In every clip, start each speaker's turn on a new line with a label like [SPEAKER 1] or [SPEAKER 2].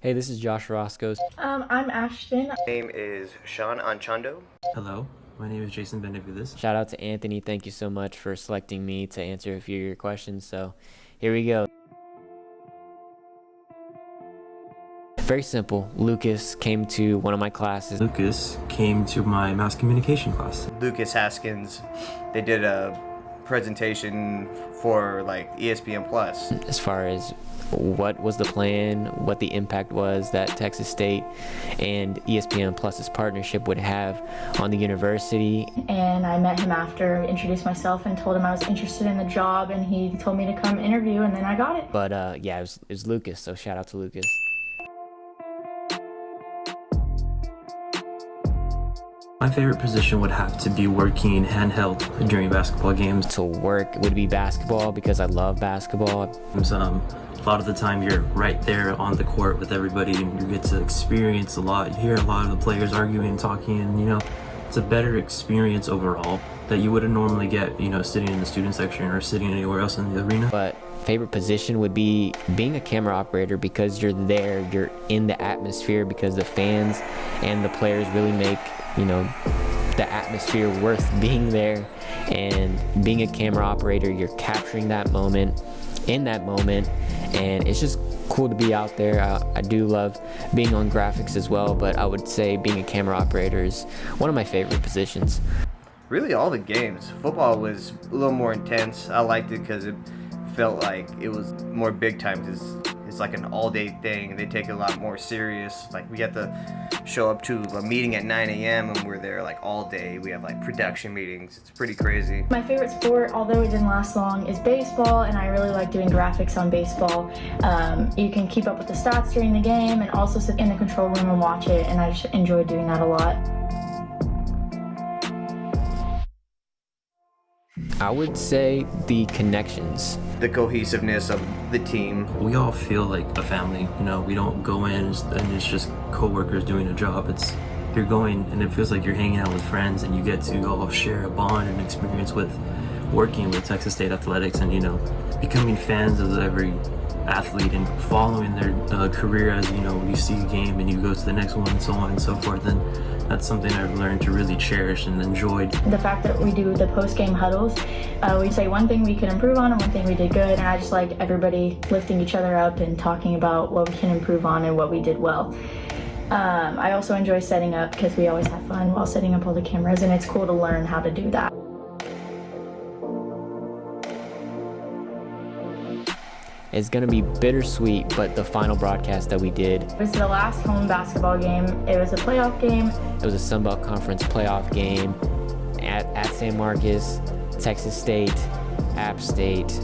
[SPEAKER 1] Hey, this is Josh Roscoe.
[SPEAKER 2] I'm Ashton.
[SPEAKER 3] Name is Sean Anchando.
[SPEAKER 4] Hello, my name is Jason Benavides.
[SPEAKER 1] Shout out to Anthony. Thank you so much for selecting me to answer a few of your questions. So here we go. Very simple. Lucas came to one of my classes.
[SPEAKER 4] Lucas came to my mass communication class.
[SPEAKER 3] Lucas Haskins. They did a presentation for like ESPN Plus.
[SPEAKER 1] As far as what was the plan, what the impact was that Texas State and ESPN Plus's partnership would have on the university.
[SPEAKER 2] And I met him after, introduced myself, and told him I was interested in the job, and he told me to come interview, and then I got it.
[SPEAKER 1] But yeah, it was Lucas, so shout out to Lucas.
[SPEAKER 4] My favorite position would have to be working handheld during basketball games.
[SPEAKER 1] To work would be basketball because I love basketball.
[SPEAKER 4] A lot of the time you're right there on the court with everybody and you get to experience a lot. You hear a lot of the players arguing, talking, and it's a better experience overall that you wouldn't normally get, sitting in the student section or sitting anywhere else in the arena.
[SPEAKER 1] But favorite position would be being a camera operator because you're there, you're in the atmosphere, because the fans and the players really make, the atmosphere worth being there. And being a camera operator, you're capturing that moment, in that moment, and it's just cool to be out there. I do love being on graphics as well, but I would say being a camera operator is one of my favorite positions.
[SPEAKER 3] Really, all the games. Football was a little more intense. I liked it because it felt like it was more big time. It's like an all-day thing. They take it a lot more serious. Like we have to show up to a meeting at 9 a.m. and we're there like all day. We have like production meetings. It's pretty crazy.
[SPEAKER 2] My favorite sport, although it didn't last long, is baseball, and I really like doing graphics on baseball. You can keep up with the stats during the game and also sit in the control room and watch it, and I just enjoy doing that a lot.
[SPEAKER 1] I would say the connections.
[SPEAKER 3] The cohesiveness of the team.
[SPEAKER 4] We all feel like a family. We don't go in and it's just co-workers doing a job. You're going and it feels like you're hanging out with friends, and you get to all share a bond and experience with working with Texas State athletics, and becoming fans of every athlete and following their career as you see a game and you go to the next one and so on and so forth. And that's something I've learned to really cherish and enjoyed.
[SPEAKER 2] The fact that we do the post-game huddles, we say one thing we can improve on and one thing we did good, and I just like everybody lifting each other up and talking about what we can improve on and what we did well. I also enjoy setting up because we always have fun while setting up all the cameras, and it's cool to learn how to do that.
[SPEAKER 1] It's going to be bittersweet, but the final broadcast that we did,
[SPEAKER 2] It was the last home basketball game. It was a playoff game.
[SPEAKER 1] it was a Sun Belt Conference playoff game at San Marcos, Texas State, App State,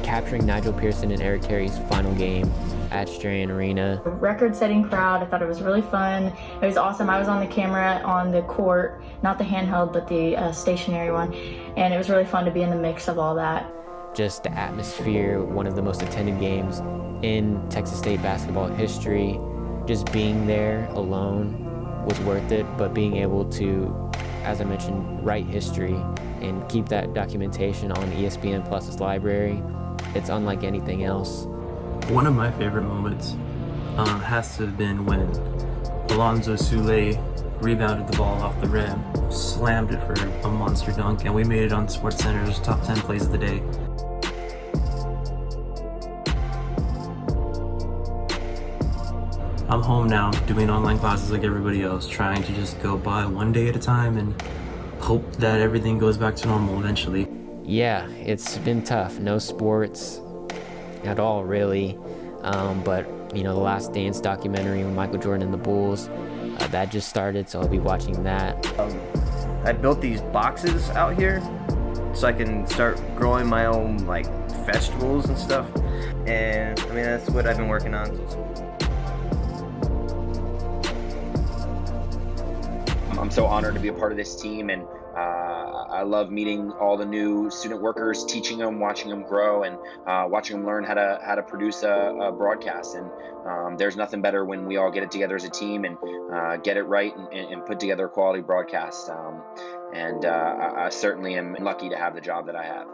[SPEAKER 1] capturing Nigel Pearson and Eric Terry's final game at Strahan Arena.
[SPEAKER 2] Record-setting crowd. I thought it was really fun. It was awesome. I was on the camera on the court, not the handheld, but the stationary one, and it was really fun to be in the mix of all that.
[SPEAKER 1] Just the atmosphere, one of the most attended games in Texas State basketball history. Just being there alone was worth it, but being able to, as I mentioned, write history and keep that documentation on ESPN Plus's library, it's unlike anything else.
[SPEAKER 4] One of my favorite moments has to have been when Alonzo Sule rebounded the ball off the rim, slammed it for a monster dunk, and we made it on SportsCenter's top 10 plays of the day. I'm home now, doing online classes like everybody else, trying to just go by one day at a time and hope that everything goes back to normal eventually.
[SPEAKER 1] Yeah, it's been tough. No sports at all, really. But, the Last Dance documentary with Michael Jordan and the Bulls, that just started, so I'll be watching that.
[SPEAKER 3] I built these boxes out here so I can start growing my own like vegetables and stuff. And that's what I've been working on.
[SPEAKER 5] I'm so honored to be a part of this team, and I love meeting all the new student workers, teaching them, watching them grow, and watching them learn how to produce a broadcast. And there's nothing better when we all get it together as a team and get it right and put together a quality broadcast. I certainly am lucky to have the job that I have.